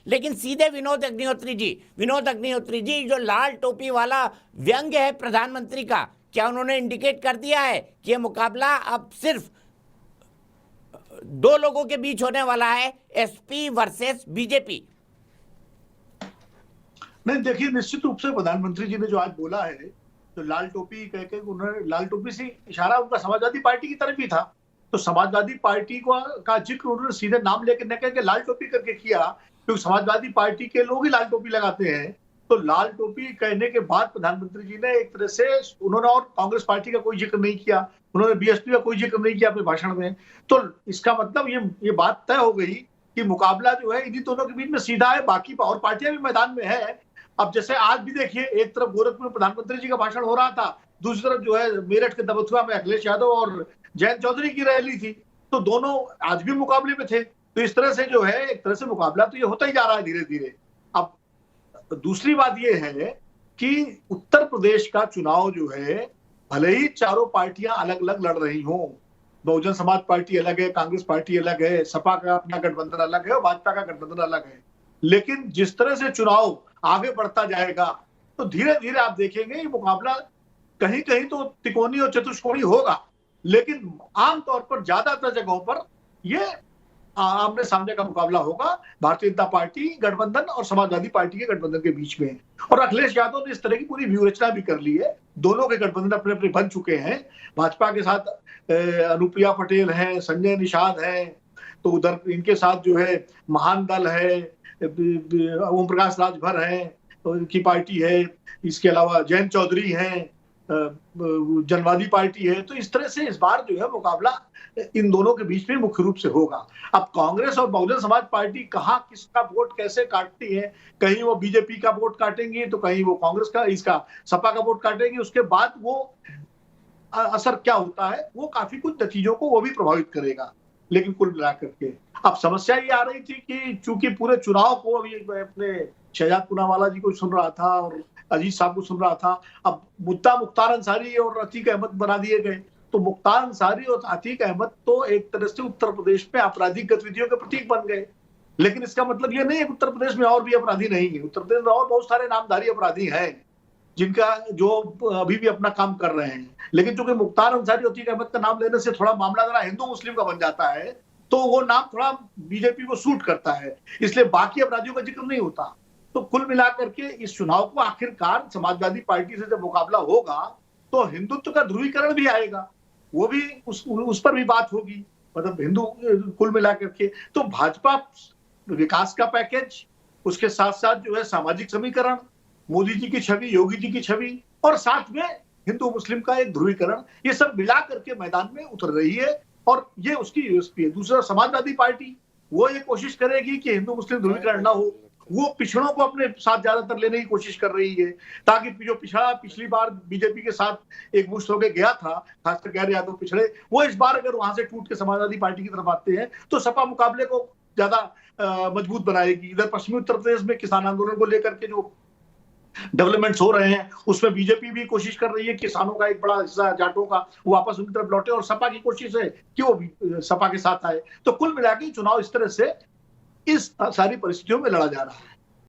लेकिन सीधे विनोद अग्निहोत्री जी जो लाल टोपी वाला व्यंग है प्रधानमंत्री का, क्या उन्होंने इंडिकेट कर दिया है कि यह मुकाबला अब सिर्फ दो लोगों के बीच होने वाला है, एसपी वर्सेस बीजेपी? नहीं, देखिए, निश्चित रूप से प्रधानमंत्री जी ने जो आज बोला है, तो लाल टोपी कह के उन्होंने, लाल टोपी से इशारा उनका समाजवादी पार्टी की तरफ ही था। तो समाजवादी पार्टी का जिक्र उन्होंने सीधे नाम लेकर न कह के लाल टोपी करके किया, क्योंकि समाजवादी पार्टी के लोग ही लाल टोपी लगाते हैं। तो लाल टोपी कहने के बाद प्रधानमंत्री जी ने एक तरह से, उन्होंने और कांग्रेस पार्टी का कोई जिक्र नहीं किया, उन्होंने बीएसपी का कोई जिक्र नहीं किया अपने भाषण में। तो इसका मतलब ये बात तय हो गई कि मुकाबला जो है इन्हीं दोनों के बीच में सीधा है, बाकी और पार्टियां भी मैदान में है। अब जैसे आज भी देखिए, एक तरफ गोरखपुर में प्रधानमंत्री जी का भाषण हो रहा था, दूसरी तरफ जो है मेरठ के दबथुआ में अखिलेश यादव और जयंत चौधरी की रैली थी। तो दोनों आज भी मुकाबले में थे। तो इस तरह से जो है, एक तरह से मुकाबला तो ये होता ही जा रहा है धीरे धीरे। अब दूसरी बात ये है कि उत्तर प्रदेश का चुनाव जो है, भले ही चारों पार्टियां अलग अलग लड़ रही हों, बहुजन समाज पार्टी अलग है, कांग्रेस पार्टी अलग है, सपा का अपना गठबंधन अलग है और भाजपा का गठबंधन अलग है, लेकिन जिस तरह से चुनाव आगे बढ़ता जाएगा तो धीरे धीरे आप देखेंगे ये मुकाबला कहीं कहीं तो त्रिकोणीय और चतुष्कोणीय होगा, लेकिन आमतौर पर ज्यादातर जगहों पर ये आमने सामने का मुकाबला होगा भारतीय जनता पार्टी गठबंधन और समाजवादी पार्टी के गठबंधन के बीच में। और अखिलेश यादव ने इस तरह की पूरी व्यूहरचना भी कर ली है। दोनों के गठबंधन अपने अपने बन चुके हैं। भाजपा के साथ अनुप्रिया पटेल है, संजय निषाद है, तो उधर इनके साथ जो है महान दल है, ओम प्रकाश राजभर है की पार्टी है, इसके अलावा जयंत चौधरी है, जनवादी पार्टी है। तो इस तरह से इस बार जो है मुकाबला इन दोनों के बीच में मुख्य रूप से होगा। अब कांग्रेस और बहुजन समाज पार्टी कहां किसका वोट कैसे काटती है, कहीं वो बीजेपी का वोट काटेंगी तो कहीं वो कांग्रेस का, इसका सपा का वोट काटेंगी, उसके बाद वो असर क्या होता है वो काफी कुछ नतीजों को वो भी प्रभावित करेगा। लेकिन कुल मिलाकर के अब समस्या ये आ रही थी कि चूंकि पूरे चुनाव को, अभी मैं अपने शहजाद पूनावाला जी को सुन रहा था और अजीत साहब को सुन रहा था, अब मुद्दा मुख्तार अंसारी और अतीक अहमद बना दिए गए। तो मुख्तार अंसारी और अतीक अहमद तो एक तरह से उत्तर प्रदेश में आपराधिक गतिविधियों के प्रतीक बन गए, लेकिन इसका मतलब ये नहीं है कि उत्तर प्रदेश में और भी अपराधी नहीं है। उत्तर प्रदेश में और बहुत सारे नामधारी अपराधी हैं जिनका जो अभी भी अपना काम कर रहे हैं, लेकिन चूंकि मुख्तार अंसारी और अतीक अहमद का नाम लेने से थोड़ा मामला जरा हिंदू मुस्लिम का बन जाता है, तो वो नाम थोड़ा बीजेपी को सूट करता है, इसलिए बाकी अपराधियों का जिक्र नहीं होता। तो कुल मिलाकर के इस चुनाव को आखिरकार समाजवादी पार्टी से जब मुकाबला होगा तो हिंदुत्व का ध्रुवीकरण भी आएगा, वो भी उस पर भी बात होगी, मतलब हिंदू कुल मिलाकर के। तो भाजपा विकास का पैकेज, उसके साथ साथ जो है सामाजिक समीकरण, मोदी जी की छवि, योगी जी की छवि और साथ में हिंदू मुस्लिम का एक ध्रुवीकरण, ये सब मिला करके मैदान में उतर रही है और ये उसकी यूएसपी है। दूसरा, समाजवादी पार्टी वो ये कोशिश करेगी कि हिंदू मुस्लिम ध्रुवीकरण ना हो, वो पिछड़ों को अपने साथ ज्यादातर लेने की कोशिश कर रही है, ताकि जो पिछड़ा पिछली बार बीजेपी के साथ एक मुश्त होकर गया था, खासकर गैर यादव पिछड़े, वो इस बार अगर वहां से टूट के समाजवादी पार्टी की तरफ आते हैं तो सपा मुकाबले को ज्यादा मजबूत बनाएगी। इधर पश्चिमी उत्तर प्रदेश में किसान आंदोलन को लेकर के जो डेवलपमेंट्स हो रहे हैं उसमें बीजेपी भी कोशिश कर रही है किसानों का एक बड़ा हिस्सा जाटों का वो वापस उनकी तरफ लौटे, और सपा की कोशिश है कि वो भी सपा के साथ आए। तो कुल मिलाकर चुनाव इस तरह से इस सारी परिस्थितियों में लड़ा जा रहा है।